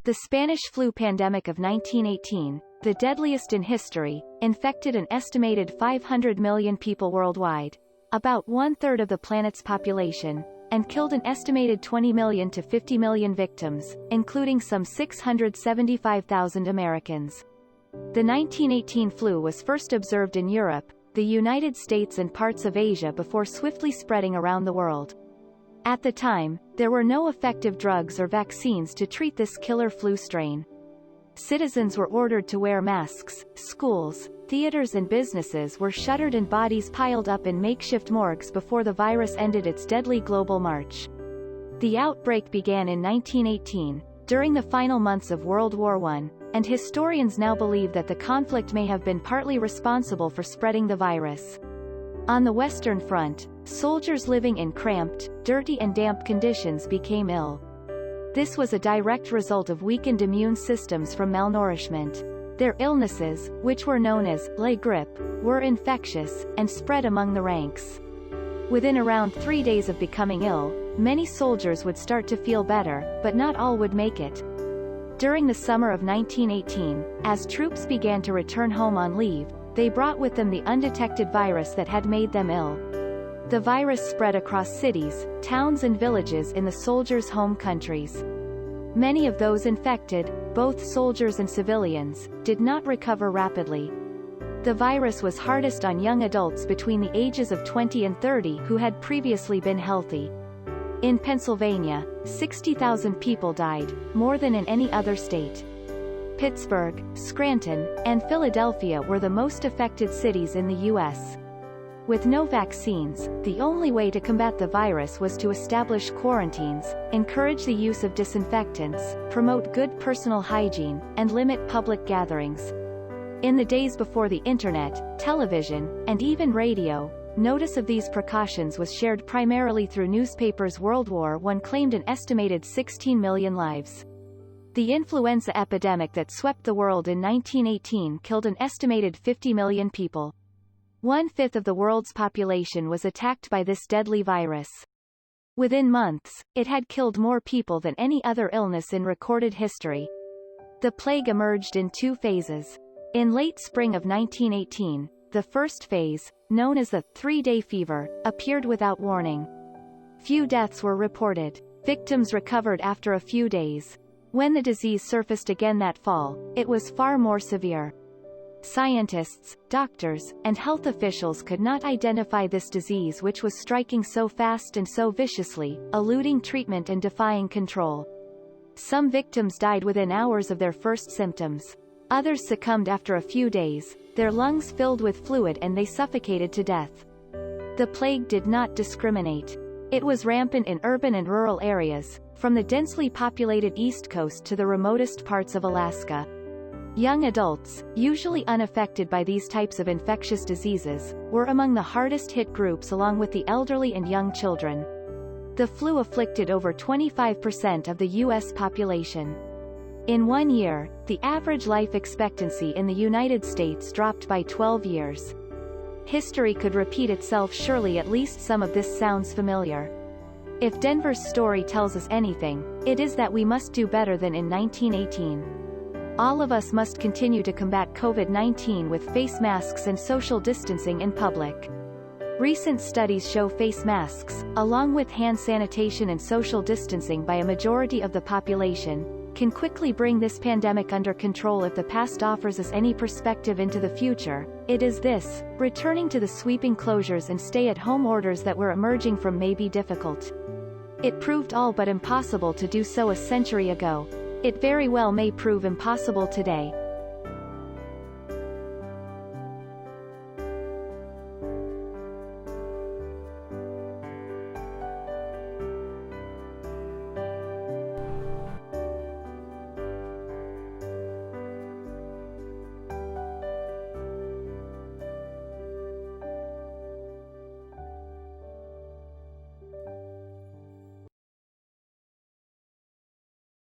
The Spanish flu pandemic of 1918, the deadliest in history, infected an estimated 500 million people worldwide, about one-third of the planet's population, and killed an estimated 20 million to 50 million victims, including some 675,000 Americans. The 1918 flu was first observed in Europe, the United States and parts of Asia before swiftly spreading around the world. At the time, there were no effective drugs or vaccines to treat this killer flu strain. Citizens were ordered to wear masks, schools, theaters and businesses were shuttered and bodies piled up in makeshift morgues before the virus ended its deadly global march. The outbreak began in 1918, during the final months of World War I, and historians now believe that the conflict may have been partly responsible for spreading the virus. On the Western Front, soldiers living in cramped, dirty and damp conditions became ill. This was a direct result of weakened immune systems from malnourishment. Their illnesses, which were known as la grippe, were infectious, and spread among the ranks. Within around 3 days of becoming ill, many soldiers would start to feel better, but not all would make it. During the summer of 1918, as troops began to return home on leave, they brought with them the undetected virus that had made them ill. The virus spread across cities, towns and villages in the soldiers' home countries. Many of those infected, both soldiers and civilians, did not recover rapidly. The virus was hardest on young adults between the ages of 20 and 30 who had previously been healthy. In Pennsylvania, 60,000 people died, more than in any other state. Pittsburgh, Scranton, and Philadelphia were the most affected cities in the U.S. With no vaccines, the only way to combat the virus was to establish quarantines, encourage the use of disinfectants, promote good personal hygiene, and limit public gatherings. In the days before the internet, television, and even radio, notice of these precautions was shared primarily through newspapers. World War I claimed an estimated 16 million lives. The influenza epidemic that swept the world in 1918 killed an estimated 50 million people. 1/5 of the world's population was attacked by this deadly virus. Within months, it had killed more people than any other illness in recorded history. The plague emerged in 2 phases. In late spring of 1918, the first phase, known as the 3-day fever, appeared without warning. Few deaths were reported. Victims recovered after a few days. When the disease surfaced again that fall, it was far more severe. Scientists, doctors, and health officials could not identify this disease which was striking so fast and so viciously, eluding treatment and defying control. Some victims died within hours of their first symptoms. Others succumbed after a few days, their lungs filled with fluid and they suffocated to death. The plague did not discriminate. It was rampant in urban and rural areas, from the densely populated East Coast to the remotest parts of Alaska. Young adults, usually unaffected by these types of infectious diseases, were among the hardest hit groups along with the elderly and young children. The flu afflicted over 25% of the U.S. population. In 1 year, the average life expectancy in the United States dropped by 12 years. History could repeat itself surely. At least some of this sounds familiar. If Denver's story tells us anything, it is that we must do better than in 1918. All of us must continue to combat COVID-19 with face masks and social distancing in public. Recent studies show face masks, along with hand sanitation and social distancing by a majority of the population, can quickly bring this pandemic under control. If the past offers us any perspective into the future, it is this: returning to the sweeping closures and stay-at-home orders that were emerging from may be difficult. It proved all but impossible to do so a century ago. It very well may prove impossible today.